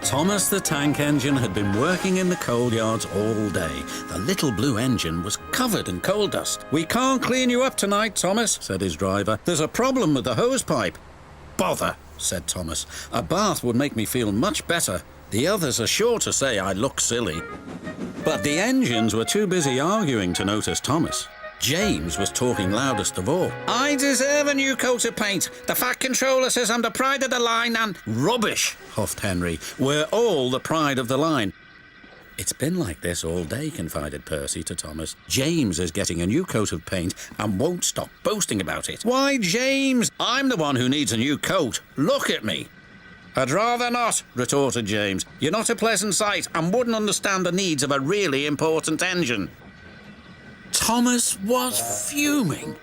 Thomas the Tank Engine had been working in the coal yards all day. The little blue engine was covered in coal dust. "We can't clean you up tonight, Thomas," said his driver. "There's a problem with the hose pipe." "Bother," said Thomas. "A bath would make me feel much better. The others are sure to say I look silly." But the engines were too busy arguing to notice Thomas. James was talking loudest of all. "I deserve a new coat of paint. The Fat Controller says I'm the pride of the line and—" "Rubbish," huffed Henry. "We're all the pride of the line." "It's been like this all day," confided Percy to Thomas. "James is getting a new coat of paint and won't stop boasting about it." "Why, James? I'm the one who needs a new coat. Look at me." "I'd rather not," retorted James. "You're not a pleasant sight and wouldn't understand the needs of a really important engine." Thomas was fuming.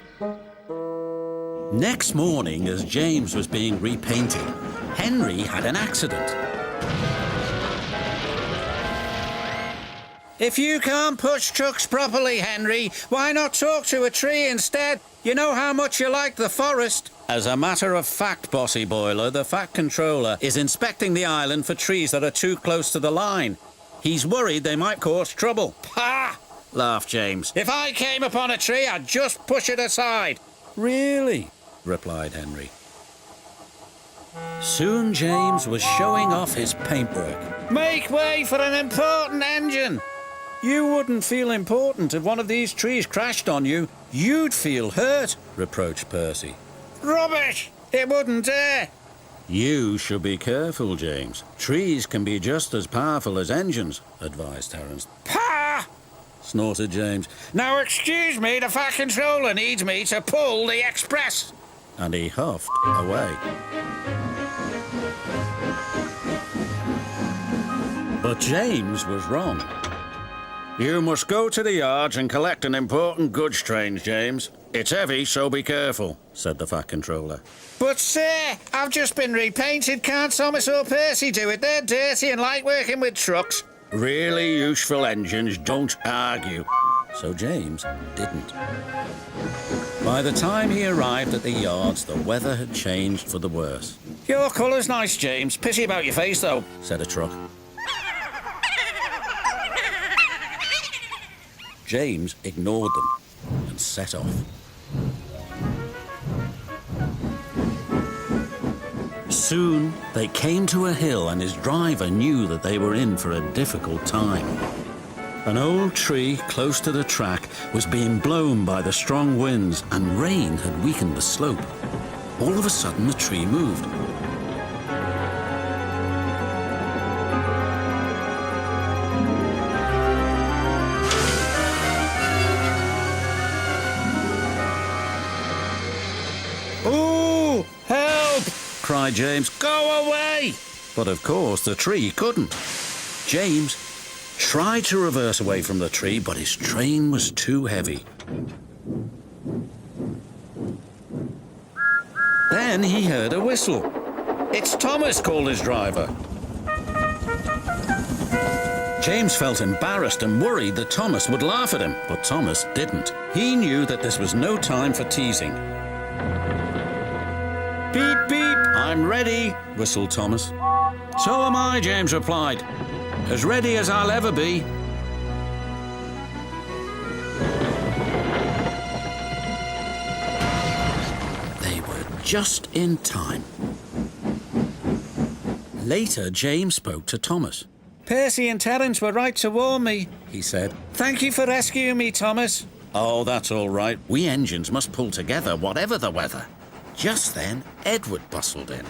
Next morning, as James was being repainted, Henry had an accident. "If you can't push trucks properly, Henry, why not talk to a tree instead? You know how much you like the forest." "As a matter of fact, Bossy Boiler, the Fat Controller is inspecting the island for trees that are too close to the line. He's worried they might cause trouble." "Pah!" laughed James. "If I came upon a tree, I'd just push it aside." "Really?" replied Henry. Soon James was showing off his paintwork. "Make way for an important engine." "You wouldn't feel important if one of these trees crashed on you. You'd feel hurt," reproached Percy. "Rubbish! It wouldn't dare." "You should be careful, James. Trees can be just as powerful as engines," advised Terence. "Pah!" snorted James. "Now excuse me, the Fat Controller needs me to pull the express." And he huffed away. But James was wrong. "You must go to the yards and collect an important goods train, James. It's heavy, so be careful," said the Fat Controller. "But, sir, I've just been repainted. Can't Thomas or Percy do it? They're dirty and like working with trucks." Really useful engines don't argue. So James didn't. By the time he arrived at the yards, the weather had changed for the worse. "Your colour's nice, James. Pity about your face, though," said a truck. James ignored them and set off. Soon they came to a hill, and his driver knew that they were in for a difficult time. An old tree close to the track was being blown by the strong winds, and rain had weakened the slope. All of a sudden, the tree moved. "Ooh, help!" cried James. "Go away!" But of course the tree couldn't. James tried to reverse away from the tree, but his train was too heavy. Then he heard a whistle. "It's Thomas," called his driver. James felt embarrassed and worried that Thomas would laugh at him, but Thomas didn't. He knew that this was no time for teasing. "Beep, beep, I'm ready," whistled Thomas. "So am I," James replied. "As ready as I'll ever be." They were just in time. Later, James spoke to Thomas. "Percy and Terence were right to warn me," he said. "Thank you for rescuing me, Thomas." "Oh, that's all right. We engines must pull together, whatever the weather." Just then, Edward bustled in.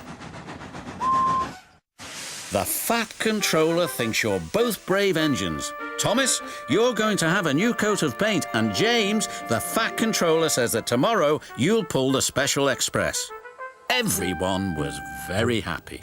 "The Fat Controller thinks you're both brave engines. Thomas, you're going to have a new coat of paint, and James, the Fat Controller says that tomorrow you'll pull the Special Express." Everyone was very happy.